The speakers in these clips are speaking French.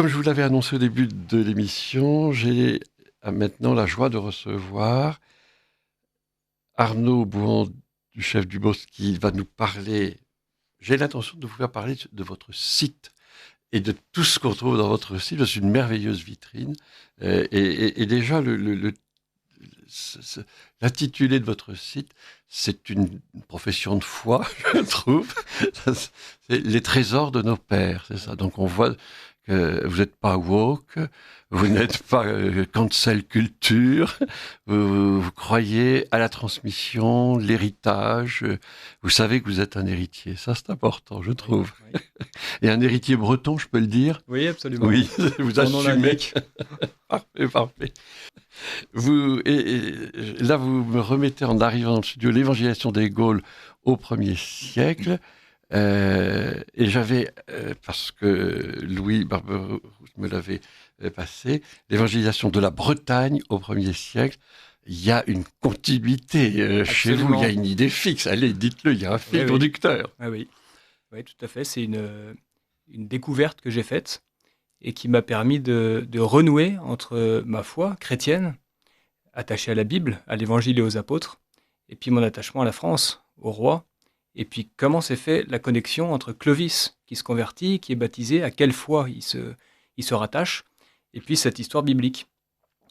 Comme je vous l'avais annoncé au début de l'émission, j'ai maintenant la joie de recevoir Arnaud Bouhan du Chef du Bosc qui va nous parler. J'ai l'intention de vous faire parler de votre site et de tout ce qu'on trouve dans votre site. C'est une merveilleuse vitrine. Et déjà, l'intitulé de votre site, c'est une profession de foi, je trouve. C'est les trésors de nos pères, c'est ça. Donc on voit que vous n'êtes pas woke, vous n'êtes pas cancel culture, vous croyez à la transmission, l'héritage, vous savez que vous êtes un héritier. Ça, c'est important, je trouve. Oui. Et un héritier breton, je peux le dire? Oui, absolument. Oui, vous assumez. Parfait, parfait. Là, vous me remettez en arrivant dans le studio l'évangélisation des Gaules au 1er siècle. Et j'avais, parce que Louis Barberousse me l'avait passé, l'évangélisation de la Bretagne au 1er siècle. Il y a une continuité chez vous, il y a une idée fixe. Allez, dites-le, il y a un fil conducteur. Ah oui. Oui, tout à fait. C'est une découverte que j'ai faite et qui m'a permis de renouer entre ma foi chrétienne, attachée à la Bible, à l'Évangile et aux apôtres, et puis mon attachement à la France, au roi. Et puis, comment s'est fait la connexion entre Clovis, qui se convertit, qui est baptisé, à quelle foi il se rattache, et puis cette histoire biblique.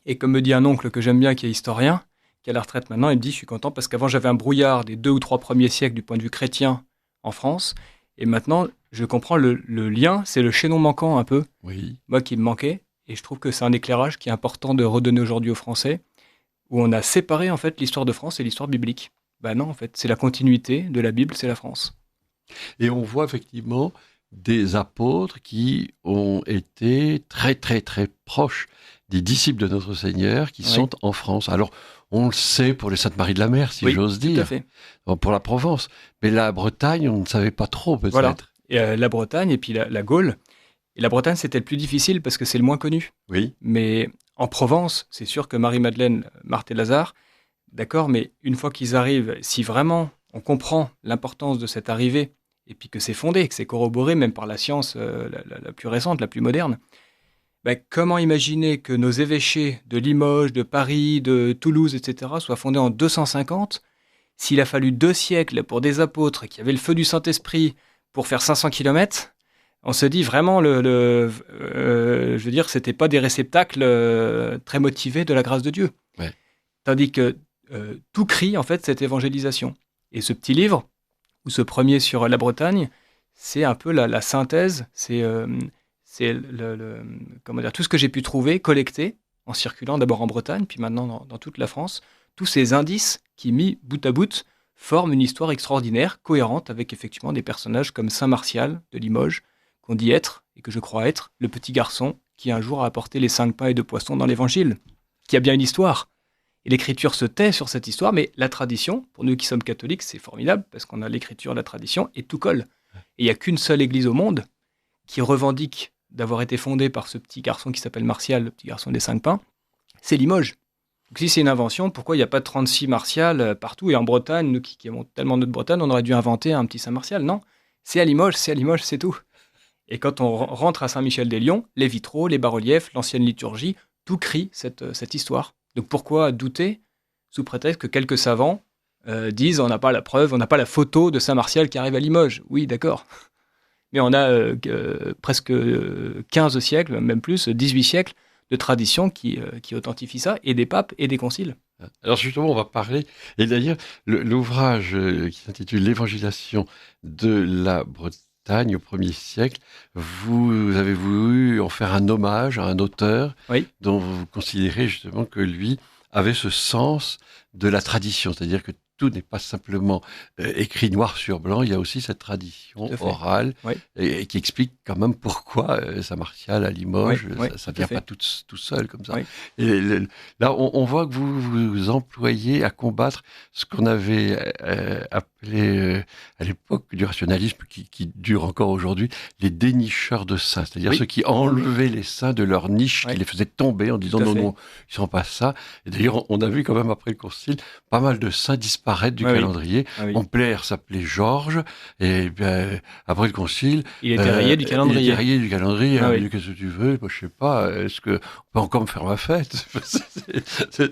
Et comme me dit un oncle que j'aime bien, qui est historien, qui est à la retraite maintenant, il me dit « Je suis content parce qu'avant, j'avais un brouillard des 2 ou 3 premiers siècles du point de vue chrétien en France, et maintenant, je comprends le lien, c'est le chaînon manquant un peu, moi qui me manquait, et je trouve que c'est un éclairage qui est important de redonner aujourd'hui aux Français, où on a séparé en fait l'histoire de France et l'histoire biblique. Ben non, en fait, c'est la continuité de la Bible, c'est la France. Et on voit effectivement des apôtres qui ont été très, très, très proches des disciples de notre Seigneur qui sont en France. Alors, on le sait pour les Saintes Marie de la Mer, si j'ose dire, tout à fait. Pour la Provence. Mais la Bretagne, on ne savait pas trop, peut-être. Voilà. Et la Bretagne et puis la Gaule. Et la Bretagne, c'était le plus difficile parce que c'est le moins connu. Oui. Mais en Provence, c'est sûr que Marie-Madeleine, Marthe et Lazare, d'accord, mais une fois qu'ils arrivent, si vraiment on comprend l'importance de cette arrivée, et puis que c'est fondé, que c'est corroboré même par la science la plus récente, la plus moderne, ben, comment imaginer que nos évêchés de Limoges, de Paris, de Toulouse, etc., soient fondés en 250, s'il a fallu 2 siècles pour des apôtres qui avaient le feu du Saint-Esprit pour faire 500 kilomètres, on se dit vraiment, je veux dire, c'était pas des réceptacles très motivés de la grâce de Dieu. Ouais. Tandis que tout crie en fait cette évangélisation. Et ce petit livre, ou ce premier sur la Bretagne, c'est un peu la synthèse, c'est comment dire, tout ce que j'ai pu trouver, collecté, en circulant d'abord en Bretagne, puis maintenant dans toute la France, tous ces indices qui, mis bout à bout, forment une histoire extraordinaire, cohérente, avec effectivement des personnages comme Saint Martial de Limoges, qu'on dit être, et que je crois être, le petit garçon qui un jour a apporté les 5 pains et 2 poissons dans l'Évangile, qui a bien une histoire. Et l'Écriture se tait sur cette histoire, mais la tradition, pour nous qui sommes catholiques, c'est formidable, parce qu'on a l'Écriture, la tradition, et tout colle. Et il n'y a qu'une seule église au monde qui revendique d'avoir été fondée par ce petit garçon qui s'appelle Martial, le petit garçon des 5 pains, c'est Limoges. Donc si c'est une invention, pourquoi il n'y a pas de 36 Martial partout? Et en Bretagne, nous qui aimons tellement notre Bretagne, on aurait dû inventer un petit Saint-Martial. Non, c'est à Limoges, c'est tout. Et quand on rentre à Saint-Michel-des-Lions, les vitraux, les bas-reliefs, l'ancienne liturgie, tout crie cette histoire. Donc pourquoi douter sous prétexte que quelques savants disent on n'a pas la preuve, on n'a pas la photo de Saint-Martial qui arrive à Limoges? Oui, d'accord. Mais on a presque 15 siècles, même plus, 18 siècles de tradition qui authentifient ça, et des papes et des conciles. Alors justement, on va parler, et d'ailleurs, l'ouvrage qui s'intitule « L'évangélisation de la Bretagne au 1er siècle », vous avez voulu en faire un hommage à un auteur dont vous considérez justement que lui avait ce sens de la tradition, c'est-à-dire que tout n'est pas simplement écrit noir sur blanc, il y a aussi cette tradition orale et qui explique quand même pourquoi Saint-Martial à Limoges, ça ne vient pas tout seul comme ça. Et là, on voit que vous vous employez à combattre ce qu'on avait appelait, à l'époque du rationalisme, qui dure encore aujourd'hui, les dénicheurs de saints, c'est-à-dire ceux qui enlevaient les saints de leur niche, qui les faisaient tomber en disant non, ils sont pas ça. Et d'ailleurs, on a vu quand même après le Concile, pas mal de saints disparaître du calendrier. Mon père s'appelait Georges, et bien, après le Concile... Il était rayé du calendrier. Il était rayé du calendrier. Il dit, qu'est-ce que tu veux? Moi, je sais pas, est-ce qu'on peut encore me faire ma fête?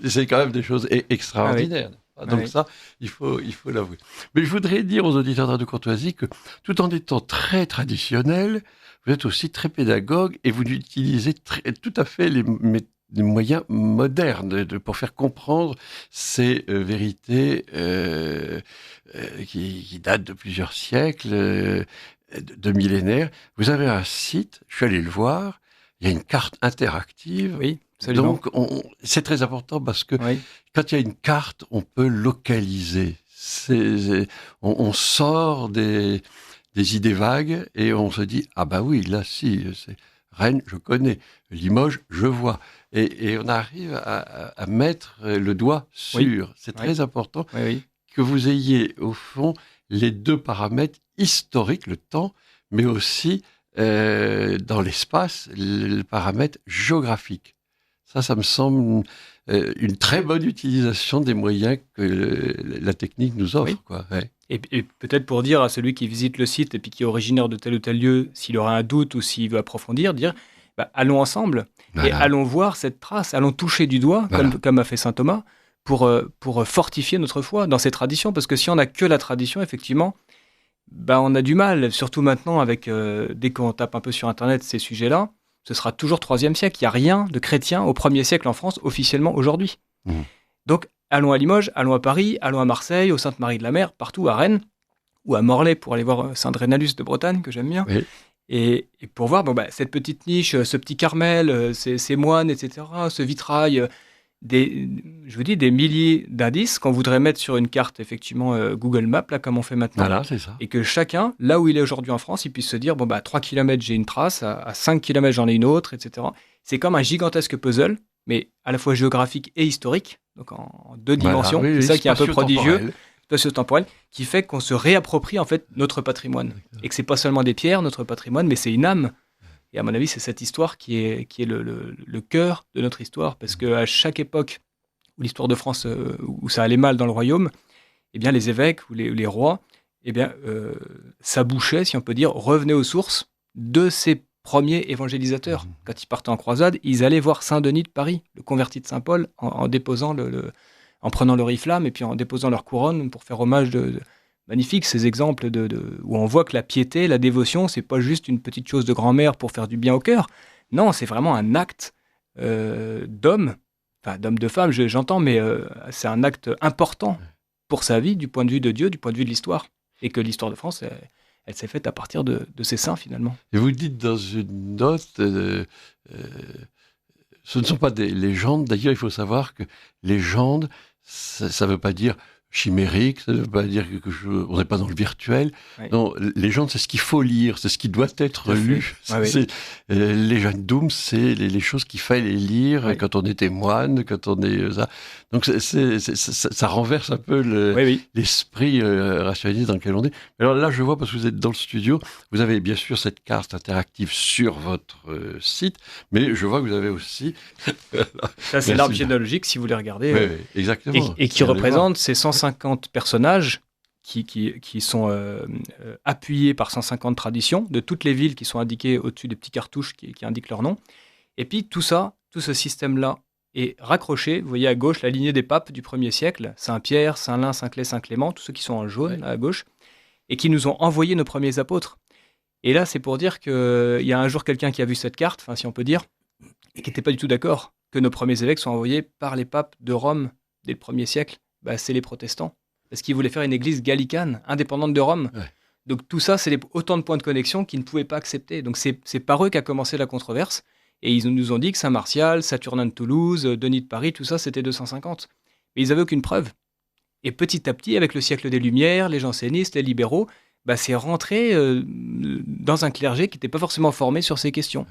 C'est quand même des choses extraordinaires. Donc ça, il faut l'avouer. Mais je voudrais dire aux auditeurs de Radio Courtoisie que, tout en étant très traditionnel, vous êtes aussi très pédagogue et vous utilisez tout à fait les moyens modernes pour faire comprendre ces vérités qui datent de plusieurs siècles, de millénaires. Vous avez un site, je suis allé le voir, il y a une carte interactive. Oui. Absolument. Donc, c'est très important parce que quand il y a une carte, on peut localiser. On sort des idées vagues et on se dit, ah bah oui, là, si, c'est Rennes, je connais. Limoges, je vois. Et on arrive à mettre le doigt sur. C'est très important que vous ayez, au fond, les deux paramètres historiques, le temps, mais aussi, dans l'espace, le paramètre géographique. Ça me semble une très bonne utilisation des moyens que la technique nous offre. Quoi. Et peut-être pour dire à celui qui visite le site et puis qui est originaire de tel ou tel lieu, s'il aura un doute ou s'il veut approfondir, dire allons ensemble et allons voir cette trace, allons toucher du doigt, comme a fait saint Thomas, pour fortifier notre foi dans ces traditions. Parce que si on n'a que la tradition, effectivement, on a du mal, surtout maintenant, avec dès qu'on tape un peu sur Internet ces sujets-là, ce sera toujours 3e siècle. Il n'y a rien de chrétien au 1er siècle en France, officiellement, aujourd'hui. Donc, allons à Limoges, allons à Paris, allons à Marseille, au Sainte-Marie-de-la-Mer, partout, à Rennes, ou à Morlaix, pour aller voir Saint-Drénalus de Bretagne, que j'aime bien. Et pour voir cette petite niche, ce petit Carmel, ces moines, etc., ce vitrail, je vous dis, des milliers d'indices qu'on voudrait mettre sur une carte, effectivement, Google Maps, là, comme on fait maintenant. Voilà, c'est ça. Et que chacun, là où il est aujourd'hui en France, il puisse se dire, à 3 km, j'ai une trace, à 5 km, j'en ai une autre, etc. C'est comme un gigantesque puzzle, mais à la fois géographique et historique, donc en 2 dimensions. C'est ça qui est un peu prodigieux, spatio-temporel, qui fait qu'on se réapproprie, en fait, notre patrimoine. Et que c'est pas seulement des pierres, notre patrimoine, mais c'est une âme. Et à mon avis, c'est cette histoire qui est le cœur de notre histoire, parce qu'à chaque époque où l'histoire de France, où ça allait mal dans le royaume, eh bien, les évêques ou les rois, s'abouchaient, si on peut dire, revenaient aux sources de ces premiers évangélisateurs. Quand ils partaient en croisade, ils allaient voir Saint-Denis de Paris, le converti de Saint-Paul, en déposant en prenant l'oriflamme et puis en déposant leur couronne pour faire hommage magnifique, ces exemples où on voit que la piété, la dévotion, c'est pas juste une petite chose de grand-mère pour faire du bien au cœur. Non, c'est vraiment un acte d'homme, enfin d'homme de femme, j'entends, mais c'est un acte important pour sa vie, du point de vue de Dieu, du point de vue de l'histoire. Et que l'histoire de France, elle s'est faite à partir de ces saints, finalement. Et vous dites dans une note, ce ne sont pas des légendes. D'ailleurs, il faut savoir que légende, ça ne veut pas dire chimérique, ça ne veut pas dire on n'est pas dans le virtuel. Non, légende, c'est ce qu'il faut lire, c'est ce qui doit être lu. Legendum, c'est les choses qu'il fallait lire quand on était moine, quand on est ça. Donc ça renverse un peu l'esprit rationaliste dans lequel on est. Alors là, je vois, parce que vous êtes dans le studio, vous avez bien sûr cette carte interactive sur votre site, mais je vois que vous avez aussi... Ça, c'est l'arbre généalogique, si vous voulez regarder. Oui, exactement. Et qui représente ces 150 personnages qui sont appuyés par 150 traditions de toutes les villes qui sont indiquées au-dessus des petits cartouches qui indiquent leur nom. Et puis tout ce système-là est raccroché. Vous voyez à gauche la lignée des papes du 1er siècle, Saint-Pierre, Saint-Lin, Saint-Clet, Saint-Clément, tous ceux qui sont en jaune à gauche, et qui nous ont envoyé nos premiers apôtres. Et là, c'est pour dire qu'il y a un jour quelqu'un qui a vu cette carte, si on peut dire, et qui n'était pas du tout d'accord que nos premiers évêques soient envoyés par les papes de Rome dès le 1er siècle. C'est les protestants, parce qu'ils voulaient faire une église gallicane, indépendante de Rome. Donc tout ça, c'est autant de points de connexion qu'ils ne pouvaient pas accepter. Donc c'est par eux qu'a commencé la controverse, et ils nous ont dit que Saint-Martial, Saturnin de Toulouse, Denis de Paris, tout ça, c'était 250. Mais ils n'avaient aucune preuve. Et petit à petit, avec le siècle des Lumières, les jansénistes, les libéraux, c'est rentré dans un clergé qui n'était pas forcément formé sur ces questions.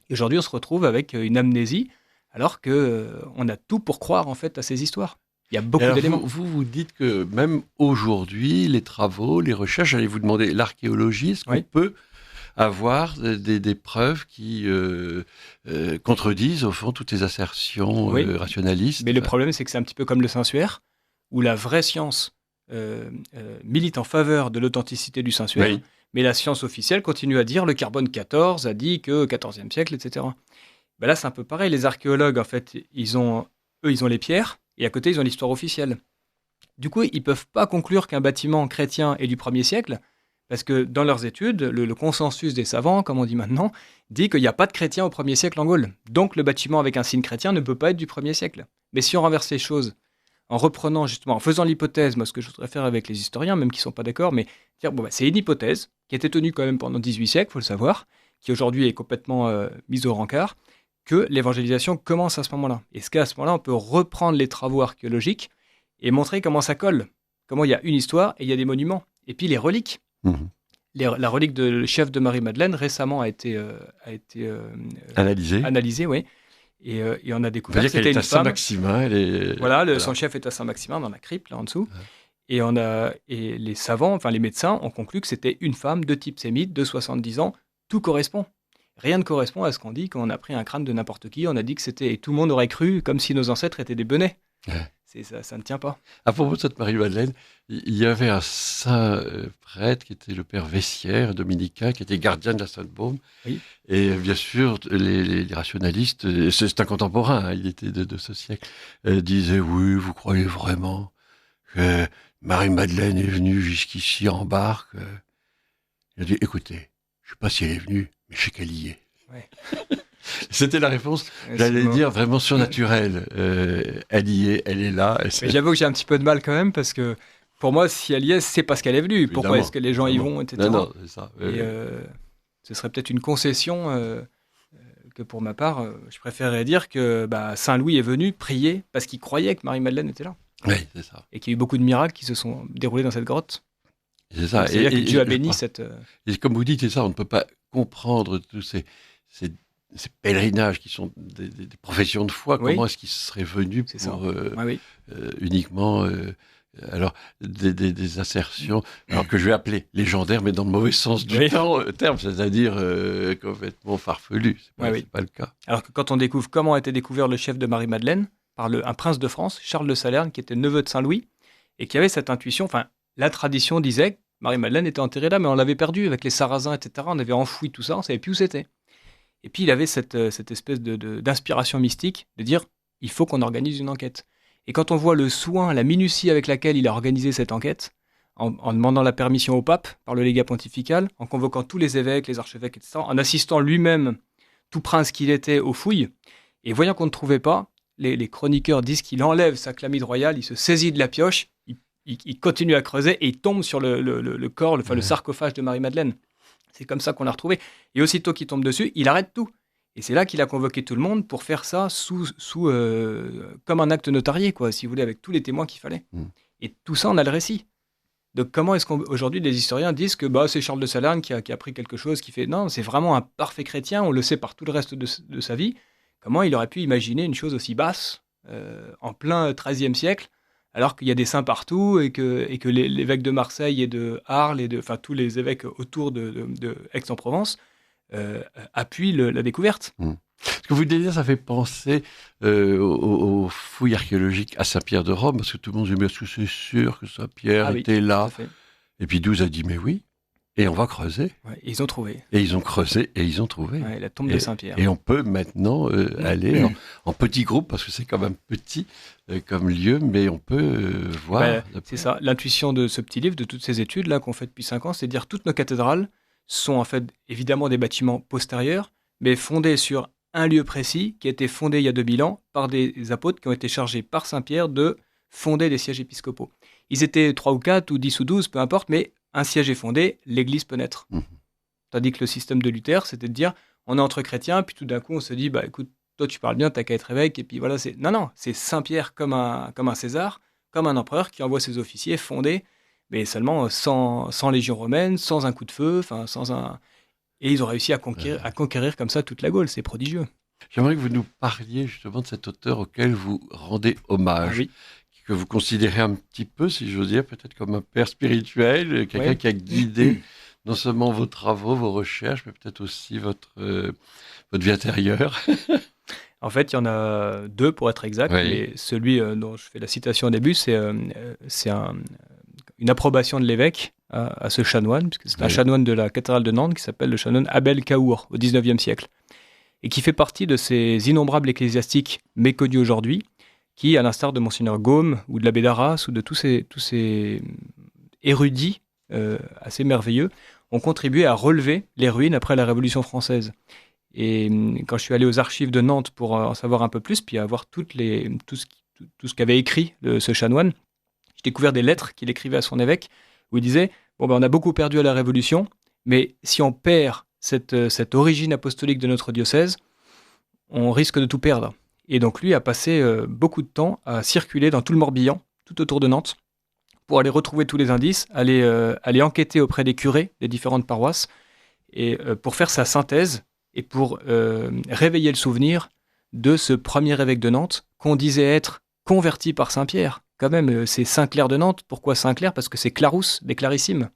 Et aujourd'hui, on se retrouve avec une amnésie, alors qu'on a tout pour croire en fait à ces histoires. Il y a beaucoup Alors, d'éléments. vous dites que même aujourd'hui, les travaux, les recherches, j'allais vous demander, l'archéologie, est-ce qu'on Oui. peut avoir des preuves qui contredisent, au fond, toutes les assertions Oui. rationalistes? Mais le problème, c'est que c'est un petit peu comme le sensuaire, où la vraie science milite en faveur de l'authenticité du sensuaire, Oui. mais la science officielle continue à dire le carbone 14 a dit que 14e siècle, etc. Ben là, c'est un peu pareil. Les archéologues, en fait, ils ont les pierres, et à côté, ils ont l'histoire officielle. Du coup, ils ne peuvent pas conclure qu'un bâtiment chrétien est du 1er siècle, parce que dans leurs études, le consensus des savants, comme on dit maintenant, dit qu'il n'y a pas de chrétiens au 1er siècle en Gaule. Donc le bâtiment avec un signe chrétien ne peut pas être du 1er siècle. Mais si on renverse les choses, en reprenant justement, en faisant l'hypothèse, moi ce que je voudrais faire avec les historiens, même qui ne sont pas d'accord, mais dire, bon, c'est une hypothèse qui a été tenue quand même pendant 18 siècles, il faut le savoir, qui aujourd'hui est complètement mise au rencard, que l'évangélisation commence à ce moment-là. Et ce qu'à ce moment-là, on peut reprendre les travaux archéologiques et montrer comment ça colle, comment il y a une histoire et il y a des monuments. Et puis les reliques. Mhm. La relique de le chef de Marie-Madeleine récemment a été analysée, oui. Et on a On découvert va que dire qu'elle c'était est une à femme. Saint-Maximin. Voilà, son chef est à Saint-Maximin, dans la crypte, là en dessous. Ouais. Et les savants, enfin les médecins, ont conclu que c'était une femme de type sémite, de 70 ans. Tout correspond. Rien ne correspond à ce qu'on dit quand on a pris un crâne de n'importe qui. On a dit que c'était... Et tout le monde aurait cru comme si nos ancêtres étaient des benets. Ouais. Ça ne tient pas. À propos de cette Marie-Madeleine, il y avait un saint prêtre qui était le père Vessière, dominicain, qui était gardien de la Sainte-Baume. Oui. Et bien sûr, les rationalistes, et c'est un contemporain, hein, il était de ce siècle, disaient « Oui, vous croyez vraiment que Marie-Madeleine est venue jusqu'ici en barque ?» Il a dit « Écoutez, je ne sais pas si elle est venue, mais je sais qu'elle y est. Ouais. » C'était la réponse, Ouais, j'allais c'est dire, vraiment surnaturelle. Elle y est, elle est là. Mais j'avoue que j'ai un petit peu de mal quand même, parce que pour moi, si elle y est, c'est parce qu'elle est venue. Pourquoi Évidemment, est-ce que les gens y évidemment. vont, etc. Non, c'est ça. Et ce serait peut-être une concession que pour ma part, je préférerais dire que Saint Louis est venu prier parce qu'il croyait que Marie-Madeleine était là. Oui, c'est ça. Et qu'il y a eu beaucoup de miracles qui se sont déroulés dans cette grotte. C'est ça. C'est-à-dire que Dieu a je béni crois- cette... Et comme vous dites, c'est ça, on ne peut pas comprendre tous ces pèlerinages qui sont des professions de foi. Oui. Comment est-ce qu'ils seraient venus C'est ça. pour Ouais, oui. uniquement alors des assertions, alors que je vais appeler légendaires, mais dans le mauvais sens du Oui. terme, c'est-à-dire complètement farfelu. C'est Ouais, oui. pas le cas. Alors que quand on découvre comment a été découvert le chef de Marie-Madeleine par un prince de France, Charles de Salerne, qui était neveu de Saint-Louis, et qui avait cette intuition, enfin, la tradition disait que Marie-Madeleine était enterrée là, mais on l'avait perdue avec les Sarrasins, etc. On avait enfoui tout ça, on ne savait plus où c'était. Et puis il avait cette espèce d'inspiration mystique de dire, il faut qu'on organise une enquête. Et quand on voit le soin, la minutie avec laquelle il a organisé cette enquête, en demandant la permission au pape par le légat pontifical, en convoquant tous les évêques, les archevêques, etc., en assistant lui-même, tout prince qu'il était, aux fouilles, et voyant qu'on ne trouvait pas, les chroniqueurs disent qu'il enlève sa chlamyde royale, il se saisit de la pioche, il continue à creuser et il tombe sur le corps, le sarcophage de Marie-Madeleine. C'est comme ça qu'on l'a retrouvé. Et aussitôt qu'il tombe dessus, il arrête tout. Et c'est là qu'il a convoqué tout le monde pour faire ça comme un acte notarié, quoi, si vous voulez, avec tous les témoins qu'il fallait. Et tout ça, on a le récit. Donc comment est-ce qu'aujourd'hui les historiens disent que c'est Charles de Salerne qui a appris quelque chose, qui fait... Non, c'est vraiment un parfait chrétien, on le sait par tout le reste de sa vie. Comment il aurait pu imaginer une chose aussi basse en plein XIIIe siècle, alors qu'il y a des saints partout et que l'évêque de Marseille et de Arles, enfin tous les évêques autour de Aix-en-Provence appuient la découverte. Ce que vous dites, ça fait penser aux fouilles archéologiques à Saint-Pierre de Rome, parce que tout le monde dit, mais est-ce que c'est sûr que Saint-Pierre était là? Et puis Douze a dit, mais oui, et on va creuser. Ouais, et ils ont trouvé. Et ils ont creusé, et ils ont trouvé. Ouais, la tombe de Saint-Pierre. Et on peut maintenant aller en petits groupes, parce que c'est quand même petit comme lieu, mais on peut voir. C'est ça, l'intuition de ce petit livre, de toutes ces études-là qu'on fait depuis 5 ans, c'est de dire toutes nos cathédrales sont en fait évidemment des bâtiments postérieurs, mais fondés sur un lieu précis qui a été fondé il y a 2000 ans par des apôtres qui ont été chargés par Saint-Pierre de fonder des sièges épiscopaux. Ils étaient 3 ou 4 ou 10 ou 12, peu importe, mais un siège est fondé, l'église peut naître. Tandis que le système de Luther, c'était de dire, on est entre chrétiens, puis tout d'un coup on se dit, écoute, toi tu parles bien, t'as qu'à être évêque, et puis voilà, Non, c'est Saint-Pierre comme un César, comme un empereur qui envoie ses officiers fonder, mais seulement sans légion romaine, sans un coup de feu, et ils ont réussi à conquérir comme ça toute la Gaule, c'est prodigieux. J'aimerais que vous nous parliez justement de cet auteur auquel vous rendez hommage, que vous considérez un petit peu, si j'ose dire, peut-être comme un père spirituel, quelqu'un qui a guidé non seulement vos travaux, vos recherches, mais peut-être aussi votre vie intérieure. En fait, il y en a deux pour être exact, mais celui dont je fais la citation au début, c'est une approbation de l'évêque à ce chanoine, puisque c'est un chanoine de la cathédrale de Nantes qui s'appelle le chanoine Abel Cahour au XIXe siècle, et qui fait partie de ces innombrables ecclésiastiques méconnus aujourd'hui, qui, à l'instar de Monseigneur Gaume ou de l'abbé d'Arras ou de tous ces érudits assez merveilleux, ont contribué à relever les ruines après la Révolution française. Et quand je suis allé aux archives de Nantes pour en savoir un peu plus, puis avoir tout ce qu'avait écrit ce chanoine, j'ai découvert des lettres qu'il écrivait à son évêque, où il disait « Bon, on a beaucoup perdu à la Révolution, mais si on perd cette origine apostolique de notre diocèse, on risque de tout perdre. » Et donc lui a passé beaucoup de temps à circuler dans tout le Morbihan, tout autour de Nantes, pour aller retrouver tous les indices, aller enquêter auprès des curés des différentes paroisses, et pour faire sa synthèse, et pour réveiller le souvenir de ce premier évêque de Nantes qu'on disait être converti par Saint-Pierre. Quand même, c'est Saint-Clair de Nantes. Pourquoi Saint-Clair ? Parce que c'est Clarus, des Clarissimes.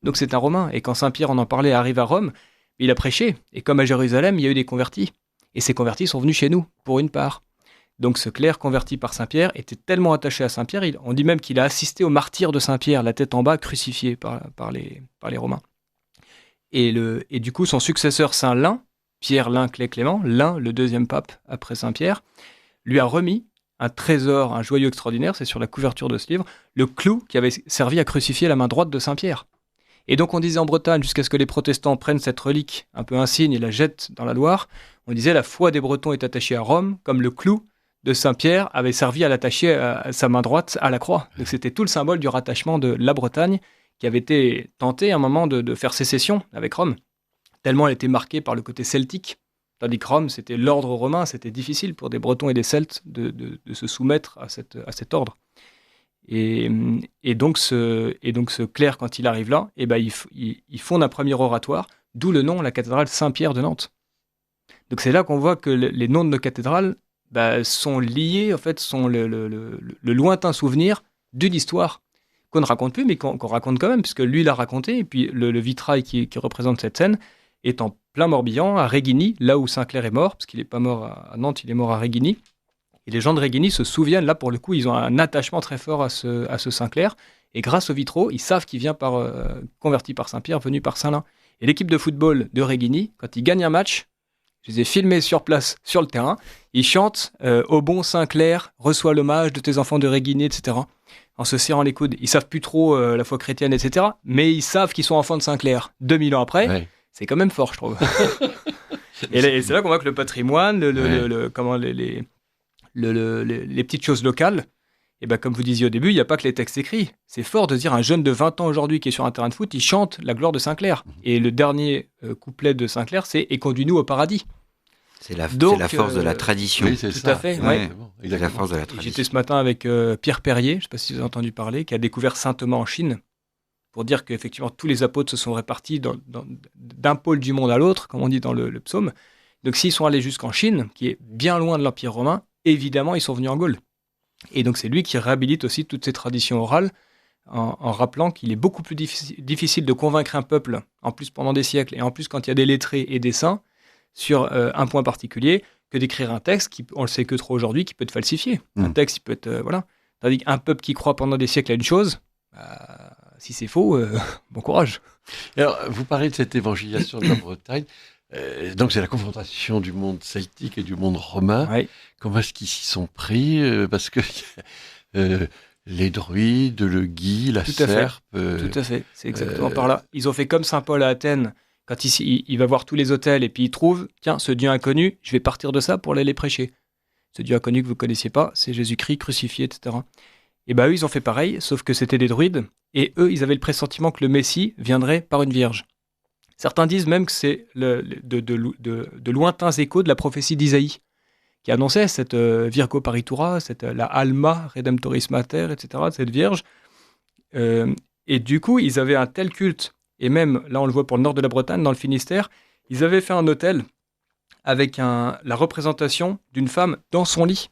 Donc c'est un Romain. Et quand Saint-Pierre en parlait, arrive à Rome, il a prêché. Et comme à Jérusalem, il y a eu des convertis. Et ces convertis sont venus chez nous, pour une part. Donc ce clerc converti par Saint-Pierre était tellement attaché à Saint-Pierre, on dit même qu'il a assisté au martyre de Saint-Pierre, la tête en bas, crucifié par les Romains. Et du coup, son successeur Saint-Lin, Pierre Lin Clément, Lin, le deuxième pape après Saint-Pierre, lui a remis un trésor, un joyau extraordinaire, c'est sur la couverture de ce livre, le clou qui avait servi à crucifier la main droite de Saint-Pierre. Et donc on disait en Bretagne, jusqu'à ce que les protestants prennent cette relique un peu insigne et la jettent dans la Loire, on disait la foi des Bretons est attachée à Rome, comme le clou de Saint-Pierre avait servi à l'attacher à sa main droite à la croix. Donc c'était tout le symbole du rattachement de la Bretagne, qui avait été tentée à un moment de faire sécession avec Rome, tellement elle était marquée par le côté celtique. Tandis que Rome, c'était l'ordre romain, c'était difficile pour des Bretons et des Celtes de se soumettre à cet ordre. Et donc ce clerc, quand il arrive là, il fonde un premier oratoire, d'où le nom, la cathédrale Saint-Pierre de Nantes. Donc c'est là qu'on voit que les noms de nos cathédrales sont liés, en fait, sont le lointain souvenir d'une histoire qu'on ne raconte plus, mais qu'on raconte quand même, puisque lui l'a raconté, et puis le vitrail qui représente cette scène est en plein Morbihan, à Réginy, là où Saint-Clair est mort, parce qu'il n'est pas mort à Nantes, il est mort à Réginy. Et les gens de Réginy se souviennent, là pour le coup, ils ont un attachement très fort à ce Saint-Clair, et grâce aux vitraux, ils savent qu'il vient converti par Saint-Pierre, venu par Saint-Lin. Et l'équipe de football de Réginy, quand ils gagnent un match, je les ai filmés sur place, sur le terrain, ils chantent « Au bon Saint-Clair, reçois l'hommage de tes enfants de Réginy », etc., en se serrant les coudes. Ils savent plus trop la foi chrétienne, etc., mais ils savent qu'ils sont enfants de Saint-Clair. 2000 ans après, c'est quand même fort, je trouve. et c'est là qu'on voit que le patrimoine, les petites choses locales, et comme vous disiez au début, il n'y a pas que les textes écrits. C'est fort de dire un jeune de 20 ans aujourd'hui qui est sur un terrain de foot, il chante la gloire de Saint-Clair. Et le dernier couplet de Saint-Clair, c'est « Et conduis-nous au paradis ». C'est la force de la tradition. Oui, c'est tout ça. à fait. C'est la force de la tradition. J'étais ce matin avec Pierre Perrier, je ne sais pas si vous avez entendu parler, qui a découvert Saint-Thomas en Chine, pour dire qu'effectivement tous les apôtres se sont répartis d'un pôle du monde à l'autre, comme on dit dans le psaume. Donc s'ils sont allés jusqu'en Chine, qui est bien loin de l'Empire romain, évidemment ils sont venus en Gaule. Et donc c'est lui qui réhabilite aussi toutes ces traditions orales, en rappelant qu'il est beaucoup plus difficile de convaincre un peuple, en plus pendant des siècles, et en plus quand il y a des lettrés et des saints, sur un point particulier, que d'écrire un texte qui, on le sait que trop aujourd'hui, qui peut être falsifié. Un texte, il peut être... voilà. Tandis qu'un peuple qui croit pendant des siècles à une chose, si c'est faux, bon courage. Alors, vous parlez de cette évangélisation de la Bretagne. Donc, c'est la confrontation du monde celtique et du monde romain. Ouais. Comment est-ce qu'ils s'y sont pris parce que les druides, le gui, la serpe... Tout à fait, c'est exactement par là. Ils ont fait comme Saint Paul à Athènes, quand il va voir tous les hôtels et puis il trouve, tiens, ce Dieu inconnu, je vais partir de ça pour aller les prêcher. Ce Dieu inconnu que vous ne connaissiez pas, c'est Jésus-Christ crucifié, etc. Et eux, ils ont fait pareil, sauf que c'était des druides, et eux, ils avaient le pressentiment que le Messie viendrait par une vierge. Certains disent même que c'est de lointains échos de la prophétie d'Isaïe, qui annonçait cette Virgo Paritura, la Alma Redemptoris Mater, etc., cette vierge. Et du coup, ils avaient un tel culte, et même, là on le voit pour le nord de la Bretagne, dans le Finistère, ils avaient fait un autel avec la représentation d'une femme dans son lit,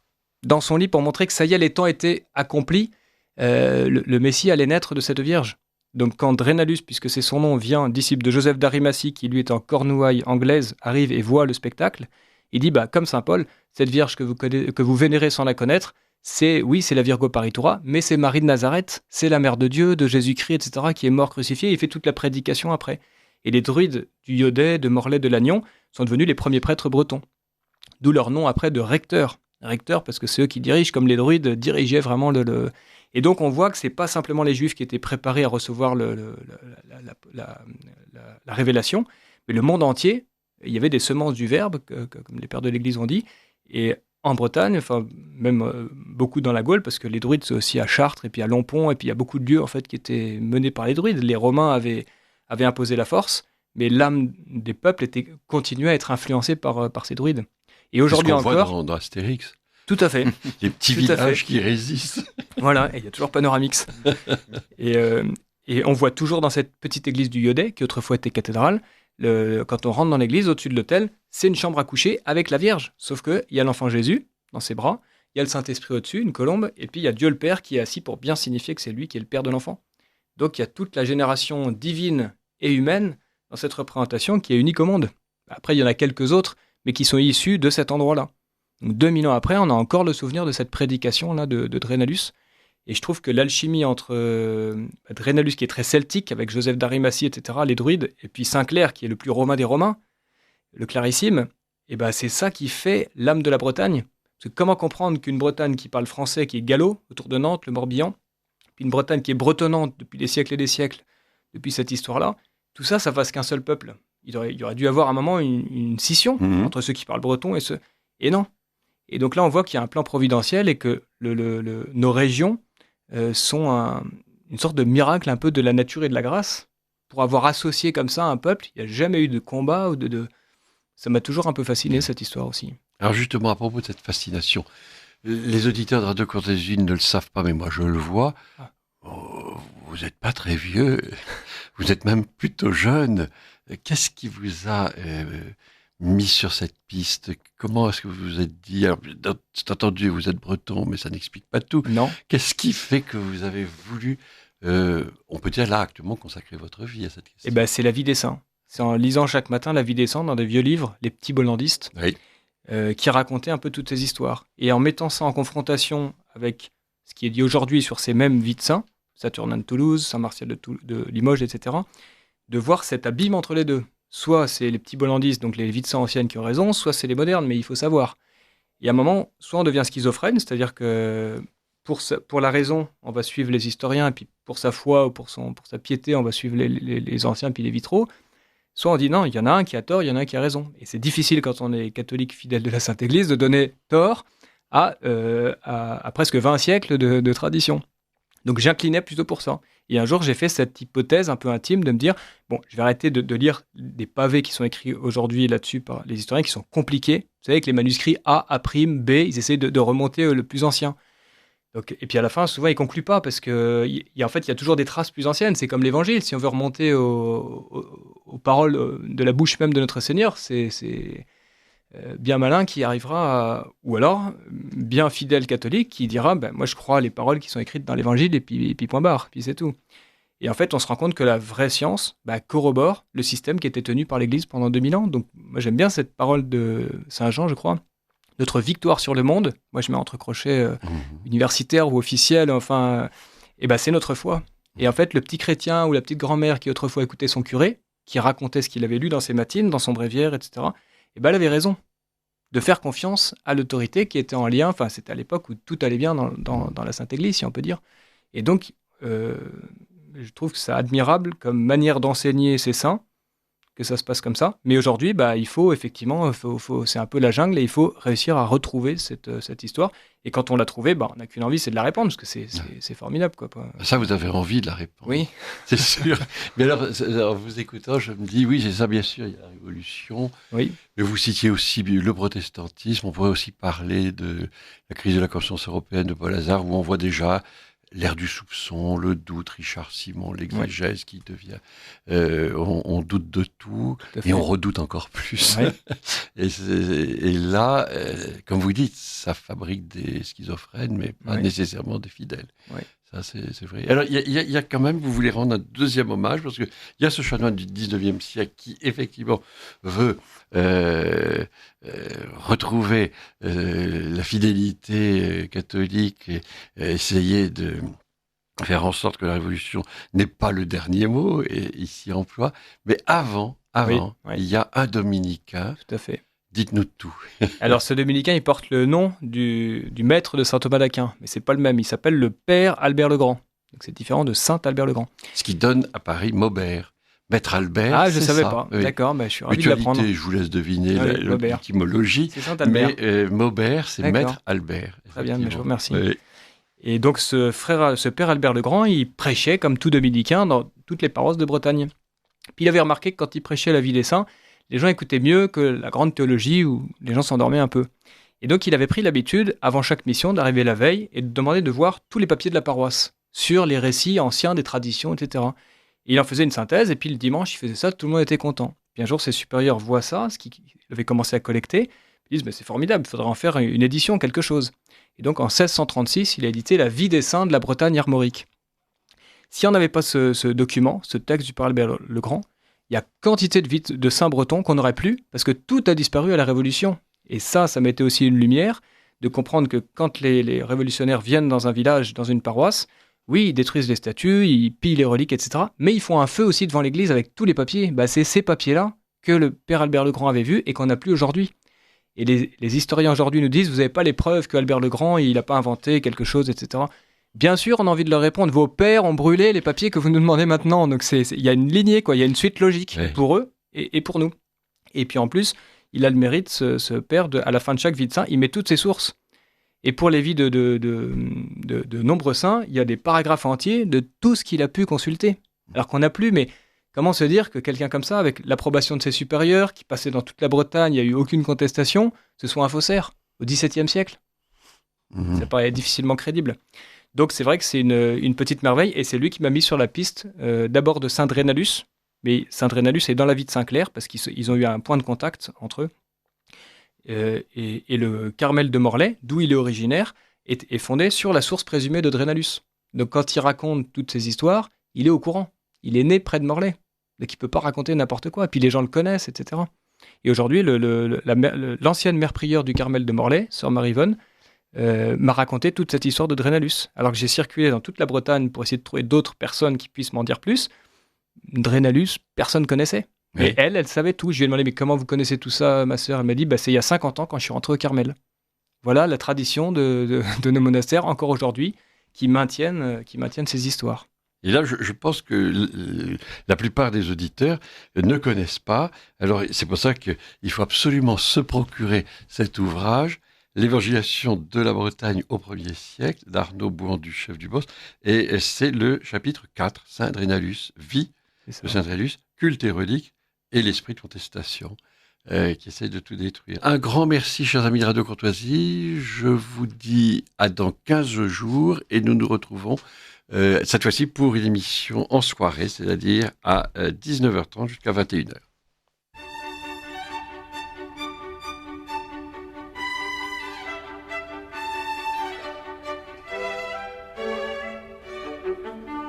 dans son lit pour montrer que ça y est, les temps étaient accomplis. Le Messie allait naître de cette Vierge. Donc quand Drénalus, puisque c'est son nom, vient, disciple de Joseph d'Arimathie, qui lui est en Cornouailles anglaise, arrive et voit le spectacle, il dit, comme saint Paul, cette Vierge que vous vénérez sans la connaître, c'est la Virgo Paritura, mais c'est Marie de Nazareth, c'est la mère de Dieu, de Jésus-Christ, etc., qui est mort crucifié, il fait toute la prédication après. Et les druides du Yodet, de Morlaix, de Lannion sont devenus les premiers prêtres bretons. D'où leur nom après de recteurs. Recteurs parce que c'est eux qui dirigent, comme les druides dirigeaient vraiment le... Et donc on voit que c'est pas simplement les Juifs qui étaient préparés à recevoir la révélation, mais le monde entier. Il y avait des semences du Verbe, comme les pères de l'Église ont dit, et en Bretagne, même beaucoup dans la Gaule, parce que les druides c'est aussi à Chartres et puis à Lompont, et puis il y a beaucoup de lieux en fait qui étaient menés par les druides. Les Romains avaient imposé la force, mais l'âme des peuples continuait à être influencée par ces druides. Et aujourd'hui encore, voit dans Astérix. Tout à fait. Les petits villages qui résistent. Voilà, et il y a toujours Panoramix. et on voit toujours dans cette petite église du Yodet, qui autrefois était cathédrale, quand on rentre dans l'église, au-dessus de l'autel, c'est une chambre à coucher avec la Vierge. Sauf qu'il y a l'enfant Jésus dans ses bras, il y a le Saint-Esprit au-dessus, une colombe, et puis il y a Dieu le Père qui est assis pour bien signifier que c'est lui qui est le Père de l'enfant. Donc il y a toute la génération divine et humaine dans cette représentation qui est unique au monde. Après, il y en a quelques autres, mais qui sont issus de cet endroit-là. Donc 2000 ans après, on a encore le souvenir de cette prédication-là de Drénalus. Et je trouve que l'alchimie entre Drénalus, qui est très celtique, avec Joseph d'Arimathie, etc., les druides, et puis Saint-Clair, qui est le plus romain des Romains, le clarissime, et c'est ça qui fait l'âme de la Bretagne. Parce que comment comprendre qu'une Bretagne qui parle français, qui est gallo, autour de Nantes, le Morbihan, puis une Bretagne qui est bretonnante depuis des siècles et des siècles, depuis cette histoire-là, tout ça, ça fasse qu'un seul peuple. Il y aurait dû avoir à un moment une scission entre ceux qui parlent breton et ceux... Et non. Et donc là, on voit qu'il y a un plan providentiel et que nos régions sont une sorte de miracle un peu de la nature et de la grâce pour avoir associé comme ça un peuple. Il n'y a jamais eu de combat ou Ça m'a toujours un peu fasciné, cette histoire aussi. Alors justement, à propos de cette fascination, les auditeurs de Radio Courtésie ne le savent pas, mais moi je le vois. Vous n'êtes pas très vieux, vous êtes même plutôt jeune. Qu'est-ce qui vous a mis sur cette piste? Comment est-ce que vous vous êtes dit, alors, c'est entendu, vous êtes breton, mais ça n'explique pas tout. Non. Qu'est-ce qui fait que vous avez voulu, on peut dire là actuellement, consacrer votre vie à cette question? C'est la vie des saints. C'est en lisant chaque matin la vie des saints dans des vieux livres, les petits bollandistes, oui. Qui racontaient un peu toutes ces histoires. Et en mettant ça en confrontation avec ce qui est dit aujourd'hui sur ces mêmes vies de saints, Saturnin de Toulouse, Saint Martial de Limoges, etc., de voir cet abîme entre les deux. Soit c'est les petits bollandistes, donc les vies de saints anciennes qui ont raison, soit c'est les modernes, mais il faut savoir. Et à un moment, soit on devient schizophrène, c'est-à-dire que pour la raison, on va suivre les historiens, et puis pour sa foi ou pour sa piété, on va suivre les anciens, puis les vitraux. Soit on dit non, il y en a un qui a tort, il y en a un qui a raison. Et c'est difficile quand on est catholique fidèle de la Sainte Église de donner tort à presque 20 siècles de tradition. Donc j'inclinais plutôt pour ça. Et un jour, j'ai fait cette hypothèse un peu intime de me dire, bon, je vais arrêter de lire des pavés qui sont écrits aujourd'hui là-dessus par les historiens qui sont compliqués. Vous savez, avec les manuscrits A, A', B, ils essaient de remonter le plus ancien. Donc, et puis à la fin, souvent, ils ne concluent pas parce qu'en fait, il y a toujours des traces plus anciennes. C'est comme l'Évangile. Si on veut remonter aux paroles de la bouche même de notre Seigneur, c'est bien malin qui arrivera ou alors bien fidèle catholique qui dira moi je crois les paroles qui sont écrites dans l'Évangile et puis point barre, puis c'est tout. Et en fait, on se rend compte que la vraie science corrobore le système qui était tenu par l'Église pendant 2000 ans. Donc moi j'aime bien cette parole de Saint Jean, je crois. Notre victoire sur le monde, moi je mets entre crochets universitaire ou officiel, enfin, c'est notre foi. Et en fait, le petit chrétien ou la petite grand-mère qui autrefois écoutait son curé, qui racontait ce qu'il avait lu dans ses matines, dans son bréviaire, etc., elle avait raison de faire confiance à l'autorité qui était en lien, enfin c'était à l'époque où tout allait bien dans la Sainte Église, si on peut dire. Et donc, je trouve que c'est admirable comme manière d'enseigner ces saints, que ça se passe comme ça. Mais aujourd'hui, il faut effectivement, c'est un peu la jungle et il faut réussir à retrouver cette histoire. Et quand on l'a trouvée, on n'a qu'une envie, c'est de la répandre, parce que c'est formidable. Quoi. Ça, vous avez envie de la répandre. Oui. C'est sûr. Mais alors, vous écoutant, je me dis, oui, c'est ça, bien sûr, il y a la Révolution. Oui. Mais vous citiez aussi le protestantisme. On pourrait aussi parler de la crise de la conscience européenne de Paul Hazard, où on voit déjà l'ère du soupçon, le doute, Richard Simon, l'exégèse qui devient... on doute de tout et on redoute encore plus. Ouais. et là, comme vous dites, ça fabrique des schizophrènes, mais pas nécessairement des fidèles. Ouais. Ça, c'est vrai. Alors, il y a quand même, vous voulez rendre un deuxième hommage, parce qu'il y a ce chanoine du 19e siècle qui, effectivement, veut retrouver la fidélité catholique et essayer de faire en sorte que la Révolution n'ait pas le dernier mot, et ici emploie. Mais avant, il y a un dominicain. Tout à fait. Dites-nous tout. Alors, ce dominicain, il porte le nom du maître de saint Thomas d'Aquin, mais c'est pas le même. Il s'appelle le Père Albert le Grand. Donc, c'est différent de Saint Albert le Grand. Ce qui donne à Paris Maubert. Maître Albert, ah, je ne savais pas. Oui. D'accord, je suis ravi de l'apprendre. Je vous laisse deviner l'étymologie. C'est Saint Albert. Mais Maubert, c'est Maître Albert. Très bien, je vous remercie. Oui. Et donc, ce Père Albert le Grand, il prêchait, comme tout dominicain, dans toutes les paroisses de Bretagne. Puis il avait remarqué que quand il prêchait la vie des saints, les gens écoutaient mieux que la grande théologie où les gens s'endormaient un peu. Et donc, il avait pris l'habitude, avant chaque mission, d'arriver la veille et de demander de voir tous les papiers de la paroisse sur les récits anciens des traditions, etc. Et il en faisait une synthèse, et puis le dimanche, il faisait ça, tout le monde était content. Puis un jour, ses supérieurs voient ça, ce qu'il avait commencé à collecter, ils disent « c'est formidable, il faudrait en faire une édition, quelque chose ». Et donc, en 1636, il a édité La vie des saints de la Bretagne armorique. Si on n'avait pas ce document, ce texte du Père Albert le Grand, il y a quantité de saints bretons qu'on n'aurait plus, parce que tout a disparu à la Révolution. Et ça mettait aussi une lumière de comprendre que quand les révolutionnaires viennent dans un village, dans une paroisse, oui, ils détruisent les statues, ils pillent les reliques, etc. Mais ils font un feu aussi devant l'église avec tous les papiers. C'est ces papiers-là que le Père Albert le Grand avait vus et qu'on n'a plus aujourd'hui. Et les historiens aujourd'hui nous disent, vous n'avez pas les preuves qu'Albert le Grand, il n'a pas inventé quelque chose, etc. Bien sûr, on a envie de leur répondre, vos pères ont brûlé les papiers que vous nous demandez maintenant. Donc il y a une lignée, il y a une suite logique pour eux et pour nous. Et puis en plus, il a le mérite, ce père, à la fin de chaque vie de saint, il met toutes ses sources. Et pour les vies de nombreux saints, il y a des paragraphes entiers de tout ce qu'il a pu consulter. Alors qu'on n'a plus, mais comment se dire que quelqu'un comme ça, avec l'approbation de ses supérieurs, qui passait dans toute la Bretagne, il n'y a eu aucune contestation, ce soit un faussaire au XVIIe siècle. Ça paraît difficilement crédible. Donc c'est vrai que c'est une petite merveille, et c'est lui qui m'a mis sur la piste d'abord de Saint Drénalus, mais Saint Drénalus est dans la vie de Saint-Clair, parce qu'ils ont eu un point de contact entre eux, et le Carmel de Morlaix, d'où il est originaire, est fondé sur la source présumée de Drénalus. Donc quand il raconte toutes ces histoires, il est au courant, il est né près de Morlaix, donc il ne peut pas raconter n'importe quoi, et puis les gens le connaissent, etc. Et aujourd'hui, l'ancienne mère prieure du Carmel de Morlaix, sœur Marie-Yvonne, m'a raconté toute cette histoire de Drénalus. Alors que j'ai circulé dans toute la Bretagne pour essayer de trouver d'autres personnes qui puissent m'en dire plus, Drénalus, personne ne connaissait. Oui. Et elle savait tout. Je lui ai demandé, mais comment vous connaissez tout ça, ma sœur ? Elle m'a dit, c'est il y a 50 ans quand je suis rentré au Carmel. Voilà la tradition de nos monastères, encore aujourd'hui, qui maintiennent ces histoires. Et là, je pense que la plupart des auditeurs ne connaissent pas. Alors, c'est pour ça qu'il faut absolument se procurer cet ouvrage, L'évangélisation de la Bretagne au 1er siècle, d'Arnaud Bouan-Duchef du Bos. Et c'est le chapitre 4, Saint Drénalus, vie de Saint Drénalus, culte et relique, et l'esprit de contestation, qui essaye de tout détruire. Un grand merci, chers amis de Radio Courtoisie. Je vous dis à dans 15 jours, et nous nous retrouvons cette fois-ci pour une émission en soirée, c'est-à-dire à 19h30 jusqu'à 21h.